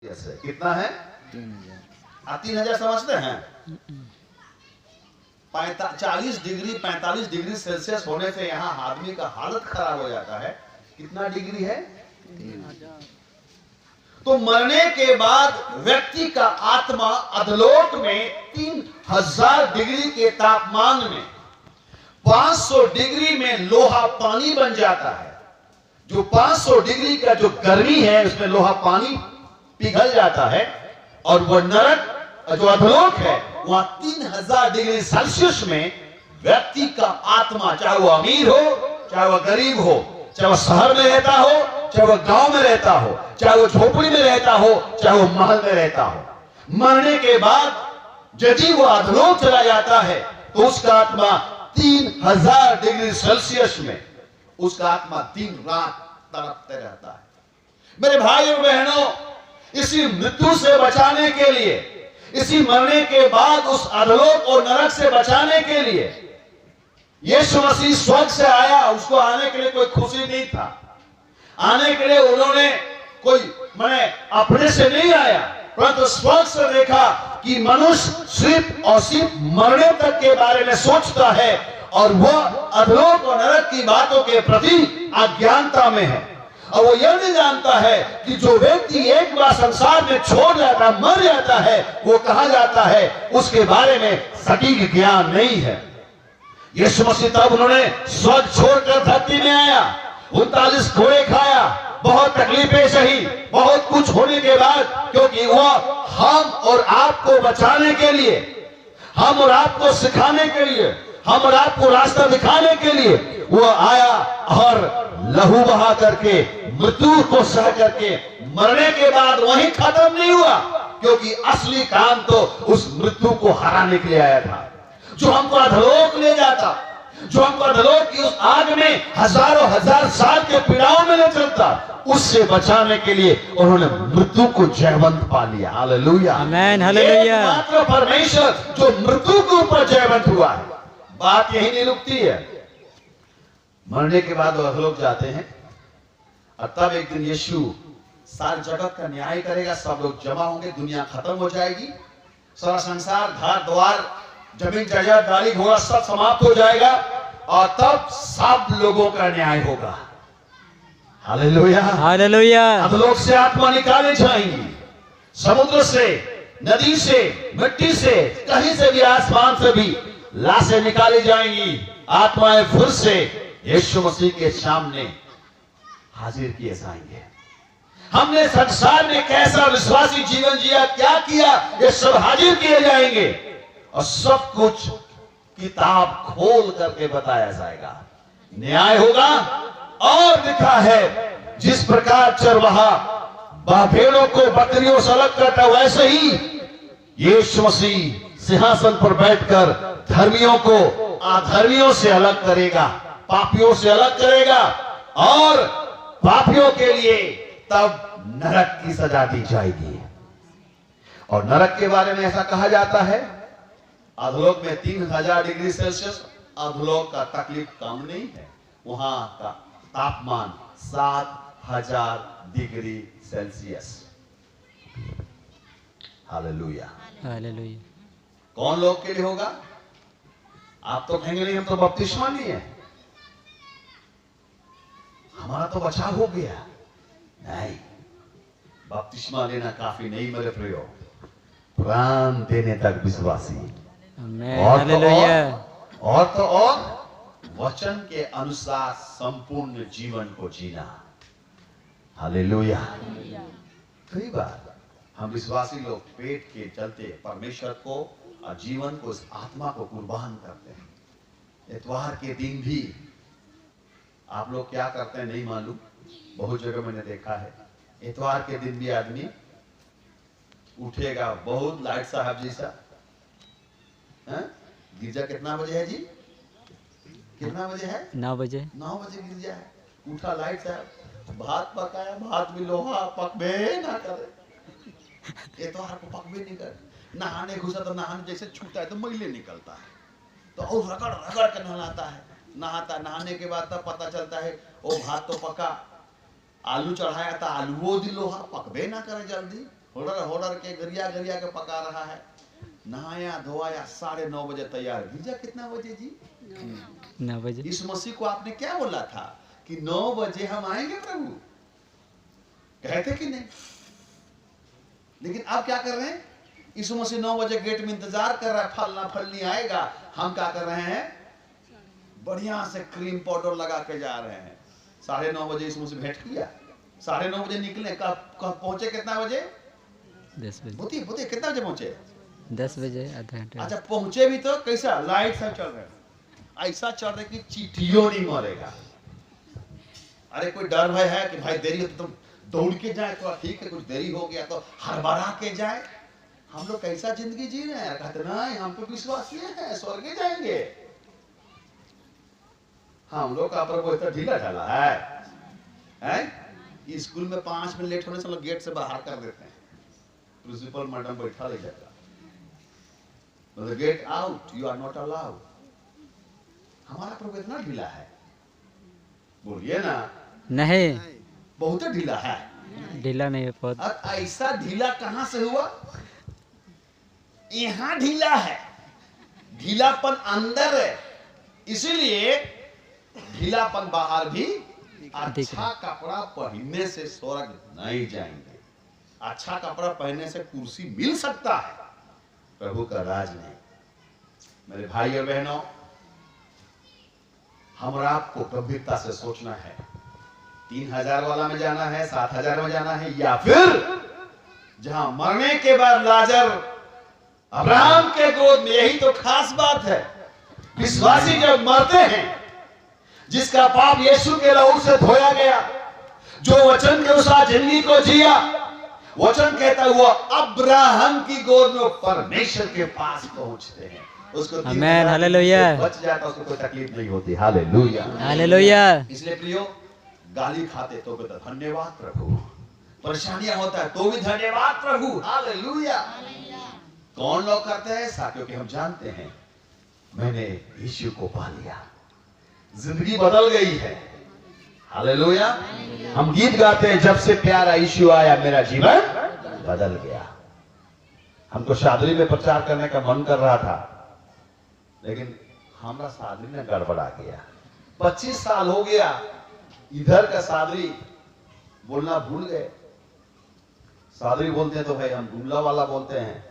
Celsius है। कितना है? 3000 समझते हैं? 40 डिग्री 45 डिग्री सेल्सियस होने से यहाँ आदमी का हालत खराब हो जाता है। कितना डिग्री है? 3000। तो मरने के बाद व्यक्ति का आत्मा अधलोक में 3000 डिग्री के तापमान में 500 डिग्री में लोहा पानी बन जाता है। जो 500 डिग्री का जो गर्मी है उसमें लोहा पानी पिघल जाता है और वह नरक जो अधलोक है वहां 3000 डिग्री सेल्सियस में व्यक्ति का आत्मा, चाहे वो अमीर हो, चाहे वह गरीब हो, चाहे वह शहर में रहता हो, चाहे वह गांव में रहता हो, चाहे वो झोपड़ी में रहता हो, चाहे वो महल में रहता हो, मरने के बाद यदि वो अधलोक चला जाता है तो उसका आत्मा 3000 डिग्री सेल्सियस में उसका आत्मा दिन रात तड़पते रहता है। मेरे भाइयों बहनों, इसी मृत्यु से बचाने के लिए, इसी मरने के बाद उस अधलोक और नरक से बचाने के लिए यीशु मसीह स्वर्ग से आया। उसको आने के लिए कोई खुशी नहीं था, आने के लिए उन्होंने कोई अपने से नहीं आया, परंतु स्वर्ग से देखा कि मनुष्य सिर्फ और सिर्फ मरने तक के बारे में सोचता है और वह अधलोक और नरक की बातों के प्रति अज्ञानता में है। और वो यह नहीं जानता है कि जो व्यक्ति एक बार संसार में छोड़ जाता, मर जाता है, वो कहा जाता है उसके बारे में सटीक ज्ञान नहीं है। यीशु मसीह तब उन्होंने स्वर्ग छोड़कर धरती में आया, 39 घोड़े खाया, बहुत तकलीफें सही, बहुत कुछ होने के बाद, क्योंकि वह हम और आपको बचाने के लिए, हम और आपको सिखाने के लिए, हम और आपको रास्ता दिखाने के लिए वह आया और लहू बहा करके, मृत्यु को सह करके, मरने के बाद वहीं खत्म नहीं हुआ, क्योंकि असली काम तो उस मृत्यु को हराने के लिए आया था, जो हमको अधलोक ले जाता, जो हमको अधलोक की उस आग में हजारों हजार साल के पीड़ाओं में ले चलता, उससे बचाने के लिए उन्होंने मृत्यु को जयवंत पा लिया। हालेलुया, आमेन, हालेलुया। एकमात्र परमेश्वर जो मृत्यु के ऊपर जयवंत हुआ है। बात यही नहीं रुकती है, मरने के बाद वो अधलोक जाते हैं और तब एक दिन यीशु सारे जगत का न्याय करेगा, सब लोग जमा होंगे, दुनिया खत्म हो जाएगी, सारा संसार, घर द्वार, जमीन जायदाद, गाड़ी घोड़ा सब समाप्त हो जाएगा और तब सब लोगों का न्याय होगा। Hallelujah, hallelujah. अधलोक से आत्मा निकाले जाएंगी, समुद्र से, नदी से, मिट्टी से, कहीं से भी, आसमान से भी लाशें निकाली जाएंगी, आत्माएं फिर से यीशु मसीह के सामने हाजिर किए जाएंगे। हमने संसार में कैसा विश्वासी जीवन जिया, क्या किया, ये सब हाजिर किए जाएंगे और सब कुछ किताब खोल करके बताया जाएगा, न्याय होगा। और लिखा है जिस प्रकार चरवाहा भेड़ों को बकरियों से अलग करता, वैसे ही यीशु मसीह सिंहासन पर बैठकर धर्मियों को अधर्मियों से अलग करेगा, पापियों से अलग करेगा और पापियों के लिए तब नरक की सजा दी जाएगी। और नरक के बारे में ऐसा कहा जाता है, अधलोक में 3000 डिग्री सेल्सियस, अधलोक का तकलीफ कम नहीं है, वहां का तापमान 7000 डिग्री सेल्सियस। Hallelujah, hallelujah. कौन लोग के लिए होगा? आप तो कहेंगे नहीं, हम तो बपतिस्मा लिए हैं, हमारा तो बचाव हो गया। नहीं, बपतिस्मा लेना काफी नहीं मेरे प्रियो, प्राण देने तक विश्वासी, और तो और वचन के अनुसार संपूर्ण जीवन को जीना। हालेलुया। कई बार हम विश्वासी लोग पेट के चलते परमेश्वर को और जीवन को, इस आत्मा को कुर्बान करते हैं। इतवार के दिन भी आप लोग क्या करते हैं नहीं मालूम, बहुत जगह मैंने देखा है, इतवार के दिन भी आदमी उठेगा बहुत लाइट साहब जैसा। गिरजा कितना बजे है जी? कितना बजे है? 9 बजे। 9 बजे गिरजा है, उठा लाइट साहब, भात पकाया, भात भी लोहा पकबे ना करे, इतवार को पकबे नहीं करे, नहाने घुसा तो नहाने जैसे छूटा है तो मैले निकलता है, तो और रगड़ रगड़ कर नहाता है, नहाने के बाद तब पता चलता है वो भात तो पका, आलू चढ़ाया था, आलू वो दी लोहा पकबे ना करे जल्दी, होडर के गरिया गरिया के पका रहा है, नहाया धोआया 9:30 बजे तैयार। भेजा कितना बजे जी? 9 बजे। इस मसीह को आपने क्या बोला था कि 9 बजे हम आएंगे प्रभु, कहते कि नहीं? लेकिन आप क्या कर रहे हैं? यीशु मसीह 9 बजे गेट में इंतजार कर रहा है, फलना फलनी आएगा। हम क्या कर रहे हैं? बढ़िया से क्रीम पाउडर लगा के जा रहे हैं। 9:30 बजे यीशु मसीह भेंट किया, 9:30 बजे निकले। कब पहुंचे? कितना बजे? 10 बजे। बुद्धि कितना बजे पहुंचे? 10 बजे, आधा घंटा। अच्छा, पहुंचे भी तो कैसा? लाइट सब चल रहे, ऐसा चल रहे कि चीटियों नहीं मरेगा। अरे कोई डर भय है कि भाई देरी हो तो तुम दौड़ के जाए, थोड़ा ठीक है, कुछ देरी हो गया तो हड़बड़ा के जाए। हम लोग कैसा जिंदगी जी रहे हैं? कहते नहीं, हम तो विश्वासी हैं, स्वर्ग जाएंगे। हम लोग का प्रभु इतना ढीला ढाला है? स्कूल में 5 मिनट लेट होने से लोग गेट से बाहर कर देते हैं। प्रिंसिपल मैडम बैठा ले जाता, get out, you are not allowed. हमारा प्रभु इतना ढीला है, बोलिए ना। नहीं, बहुत ढीला है। ढीला नहीं है बहुत। और ऐसा ढीला कहां से हुआ? यहां ढीला है, ढीलापन अंदर है, इसीलिए ढीलापन बाहर भी। अच्छा कपड़ा पहनने से स्वर्ग नहीं जाएंगे। अच्छा कपड़ा पहनने से कुर्सी मिल सकता है, प्रभु का राज नहीं। मेरे भाई और बहनों, हमरा आपको गंभीरता से सोचना है। 3000 वाला में जाना है, 7000 में जाना है, या फिर जहां मरने के बाद लाजर अब्राहम के गोद में। यही तो खास बात है। विश्वासी जब मरते हैं, जिसका पाप यीशु के लहू से धोया गया, जो वचन के अनुसार जिंदगी को जिया, वचन कहता हुआ अब्राहम की गोद में परमेश्वर के पास पहुंचते हैं। उसको आमेन, हालेलुया। बच जाता, उसको कोई तकलीफ नहीं होती। Hallelujah, hallelujah. इसलिए प्रियो, गाली खाते तो भी धन्यवाद प्रभु, परेशानियां होता है तो भी धन्यवाद प्रभु। हालेलुया। कौन लोग करते हैं ऐसा? क्योंकि हम जानते हैं मैंने यीशु को पा लिया, जिंदगी बदल गई है। हालेलुया। हम गीत गाते हैं, जब से प्यारा यीशु आया मेरा जीवन बदल गया। हमको शादी में प्रचार करने का मन कर रहा था, लेकिन हमारा शादी में गड़बड़ा गया। 25 साल हो गया, इधर का सादरी बोलना भूल गए। सादरी बोलते हैं तो भाई हम गुमला वाला बोलते हैं,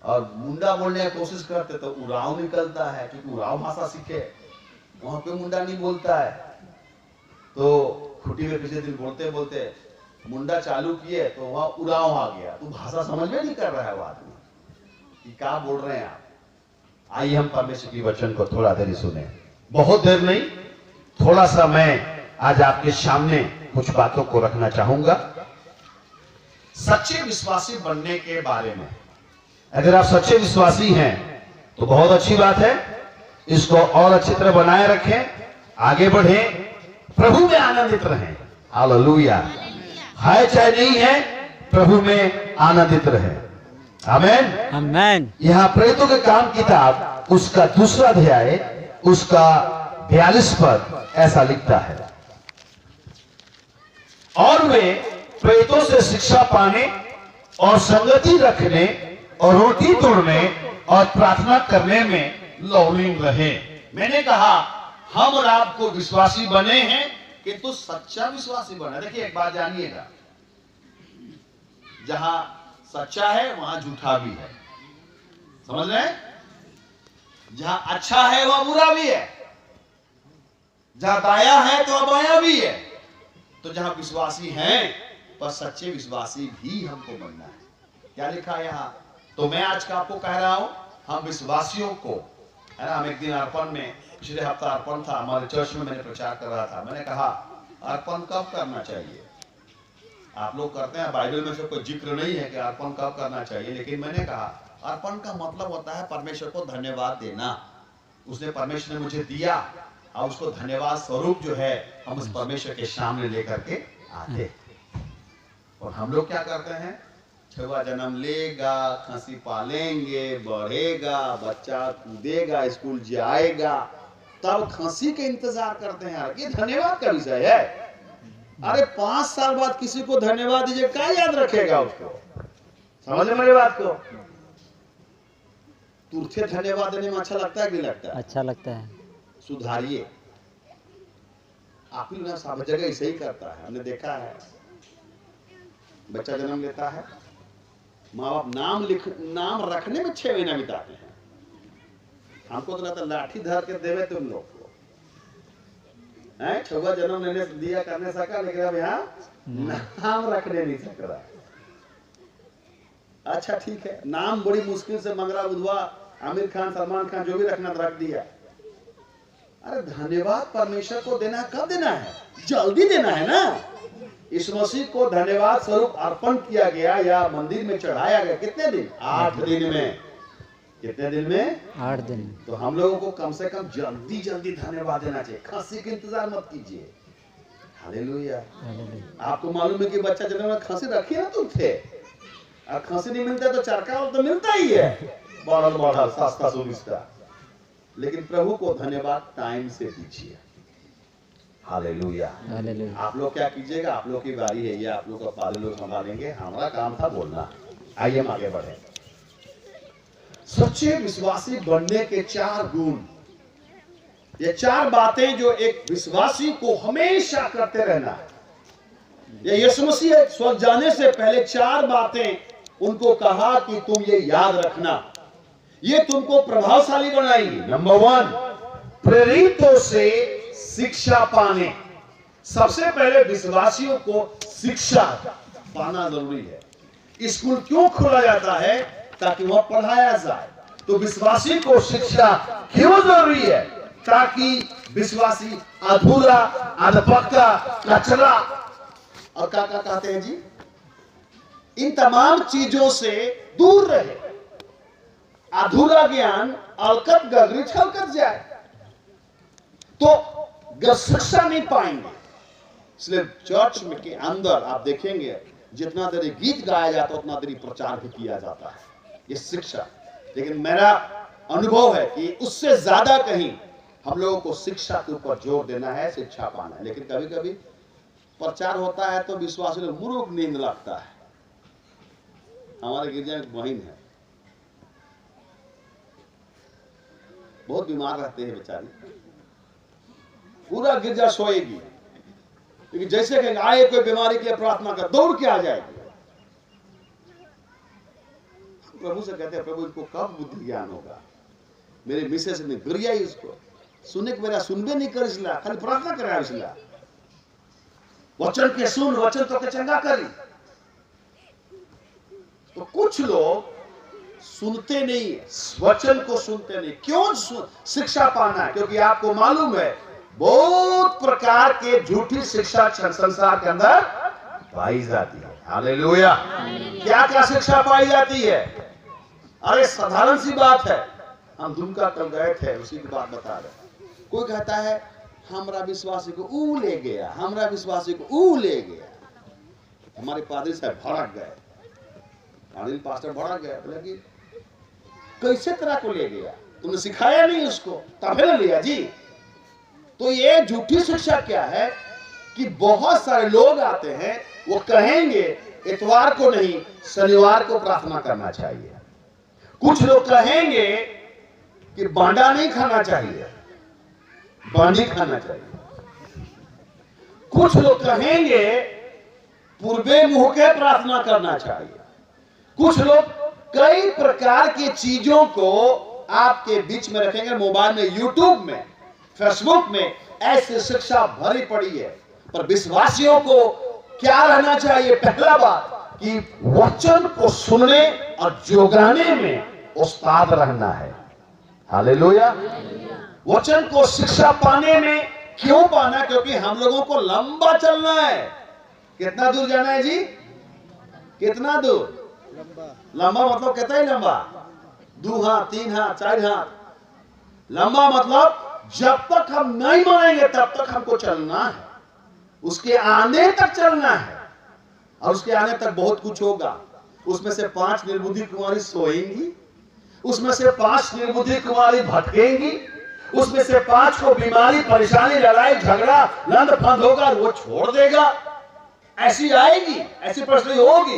और मुंडा बोलने की कोशिश करते तो उराव निकलता है, क्योंकि उराव भाषा सीखे। वहां पे मुंडा नहीं बोलता है। तो खुटी में पिछले दिन बोलते बोलते मुंडा चालू किए तो वहां उराव आ गया। तो भाषा समझ में नहीं कर रहा है वो आदमी कि क्या बोल रहे हैं आप। आइए हम परमेश्वर की वचन को थोड़ा देर सुने, बहुत देर नहीं, थोड़ा सा। मैं आज आपके सामने कुछ बातों को रखना चाहूंगा सच्चे विश्वासी बनने के बारे में। अगर आप सच्चे विश्वासी हैं तो बहुत अच्छी बात है, इसको और अच्छी तरह बनाए रखें, आगे बढ़ें, प्रभु में आनंदित रहें। हालेलुया। है चाहे नहीं है, प्रभु में आनंदित रहें। आमेन, आमेन। यहाँ प्रेरितों के काम किताब उसका 2 अध्याय उसका 42 पद ऐसा लिखता है, और वे प्रेरितों से शिक्षा पाने और संगति रखने और रोटी तोड़ने और प्रार्थना करने में लौलीन रहे। मैंने कहा हम और आपको विश्वासी बने हैं, किंतु सच्चा विश्वासी बना। देखिए एक बात जानिएगा, जहां सच्चा है वहां झूठा भी है, समझ रहे हैं? जहां अच्छा है वहां बुरा भी है, जहां दाया है तो बाया भी है। तो जहां विश्वासी हैं, पर सच्चे विश्वासी भी हमको बनना है। क्या लिखा है यहाँ? तो मैं आज का आपको कह रहा हूं, हम विश्वासियों को, है ना, हम एक दिन अर्पण में, पिछले हफ्ता अर्पण था हमारे चर्च में, मैंने प्रचार कर रहा था। मैंने कहा अर्पण कब करना चाहिए? आप लोग करते हैं, बाइबल में से कोई जिक्र नहीं है कि अर्पण कब करना चाहिए, लेकिन मैंने कहा अर्पण का मतलब होता है परमेश्वर को धन्यवाद देना। उसने परमेश्वर ने मुझे दिया, और उसको धन्यवाद स्वरूप जो है हम उस परमेश्वर के सामने लेकर के आते। और हम लोग क्या करते हैं? छुआ जन्म लेगा, खसी पालेंगे, बढ़ेगा, बच्चा कूदेगा, स्कूल जाएगा, तब खसी के इंतजार करते हैं। ये धन्यवाद का विषय है। अरे 5 साल बाद किसी को धन्यवाद दीजिए, क्या याद रखेगा उसको? समझ मेरी बात को? तुरंत धन्यवाद देने में अच्छा लगता है कि नहीं लगता है? अच्छा लगता है। सुधारिए। आप ही ना सब जगह ऐसे ही करता है, हमने देखा है। बच्चा जन्म लेता है, माँ बाप नाम रखने में 6 महीना बिताते हैं। हमको तो लगता लाठी धर के देवे तुम लोग को, छुआ जन्म लेने दिया करने सका, लेकिन अब यहाँ नाम रखने नहीं सक रहा। अच्छा ठीक है, नाम बड़ी मुश्किल से मंगरा बुधवा आमिर खान, सलमान खान जो भी रखना रख दिया। अरे धन्यवाद परमेश्वर को देना कब देना है? जल्दी देना है ना। इस मसीह को धन्यवाद स्वरूप अर्पण किया गया या मंदिर में चढ़ाया गया कितने दिन? 8 दिन में। कितने दिन में? 8 दिन। तो हम लोगों को कम से कम जल्दी जल्दी धन्यवाद देना चाहिए, खांसी का इंतजार मत कीजिए। हालेलुया। आपको मालूम है कि बच्चा जन्म में खांसी रखी ना तुम थे, और खांसी नहीं मिलता तो चरका तो मिलता ही है, बड़ा सस्ता सुविस्ता। लेकिन प्रभु को धन्यवाद टाइम से दीजिए। हालेलुया। आप लोग क्या कीजिएगा, आप लोग की बारी है, ये आप लोग का पाले लोग संभालेंगे, हमारा काम था बोलना। आइए हम आगे बढ़े। सच्चे विश्वासी बनने के 4 गुण, ये 4 बातें जो एक विश्वासी को हमेशा करते रहना है। ये यीशु मसीह स्वर्ग जाने से पहले 4 बातें उनको कहा कि तुम ये याद रखना, ये तुमको प्रभावशाली बनाएंगी। नंबर 1, प्रेरितों से शिक्षा पाने। सबसे पहले विश्वासियों को शिक्षा पाना जरूरी है। स्कूल क्यों खोला जाता है? ताकि वह पढ़ाया जाए। तो विश्वासी को शिक्षा क्यों जरूरी है? ताकि विश्वासी अधूरा, अधपक्का, कचरा और क्या कहते हैं जी, इन तमाम चीजों से दूर रहे। अधूरा ज्ञान अलकत गगरी छलकत जाए, तो शिक्षा नहीं पाएंगे। इसलिए चर्च में के अंदर आप देखेंगे जितना देरी गीत गाया जाता है उतना देरी प्रचार भी किया जाता है, ये शिक्षा। लेकिन मेरा अनुभव है कि उससे ज्यादा कहीं हम लोगों को शिक्षा के ऊपर जोर देना है, शिक्षा पाना है। लेकिन कभी कभी प्रचार होता है तो विश्वासी लोग मुर्ख नींद लगता है। हमारे गिरजा में बहन है, बहुत बीमार रहते हैं बेचारी, पूरा गिरजा सोएगी, लेकिन जैसे कहेंगे आए कोई बीमारी के लिए प्रार्थना कर, दौड़ के आ जाएगी। प्रभु से कहते हैं प्रभु इनको कब बुद्धि ज्ञान होगा? मेरे मिसेस ने गरिया इसको सुनने के मेरा सुनबे नहीं कर, इसलिए खाली प्रार्थना करा, इसलिए वचन के सुन, वचन तो के चंगा करी। तो कुछ लोग सुनते नहीं, वचन को सुनते नहीं। क्यों शिक्षा पाना है? क्योंकि आपको मालूम है बहुत प्रकार के झूठी शिक्षा संसार के अंदर पाई जाती है। हालेलुया। क्या क्या शिक्षा पाई जाती है? अरे साधारण सी बात है, हम दुमका कल गए थे, उसी की बात बता रहे। कोई कहता है हमरा विश्वासी को ऊ ले गया, हमरा विश्वासी को ऊ ले गया। हमारे पादरी साहब भड़क गए, पास्टर भड़क गए, बोले कि कैसे तरह को ले गया, तुमने सिखाया नहीं उसको तभी ले लिया जी। तो ये झूठी शिक्षा क्या है कि बहुत सारे लोग आते हैं, वो कहेंगे इतवार को नहीं शनिवार को प्रार्थना करना चाहिए। कुछ लोग कहेंगे कि बांडा नहीं खाना चाहिए, बांडी खाना चाहिए। कुछ लोग कहेंगे पूर्वे मुंह के प्रार्थना करना चाहिए। कुछ लोग कई प्रकार की चीजों को आपके बीच में रखेंगे, मोबाइल में, यूट्यूब में, फेसबुक में ऐसी शिक्षा भरी पड़ी है। पर विश्वासियों को क्या रहना चाहिए? पहला बात कि वचन को सुनने और जोगाने में उस्ताद रहना है। हालेलुया। वचन को शिक्षा पाने में क्यों पाना? क्योंकि हम लोगों को लंबा चलना है। कितना दूर जाना है जी? कितना दूर? लंबा मतलब कितना ही लंबा? 2 हाथ, 3 हाथ, 4 हाथ। लंबा मतलब जब तक हम नहीं मरेंगे तब तक हमको चलना है, उसके आने तक चलना है। और उसके आने तक बहुत कुछ होगा। उसमें से 5 निर्बुद्धि कुमारी सोएंगी, उसमें से 5 निर्बुद्धि कुमारी भटकेंगी, उसमें से 5 को बीमारी, परेशानी, लड़ाई, झगड़ा, लंद फंद होगा, वो छोड़ देगा। ऐसी आएगी, ऐसी परिस्थिति होगी।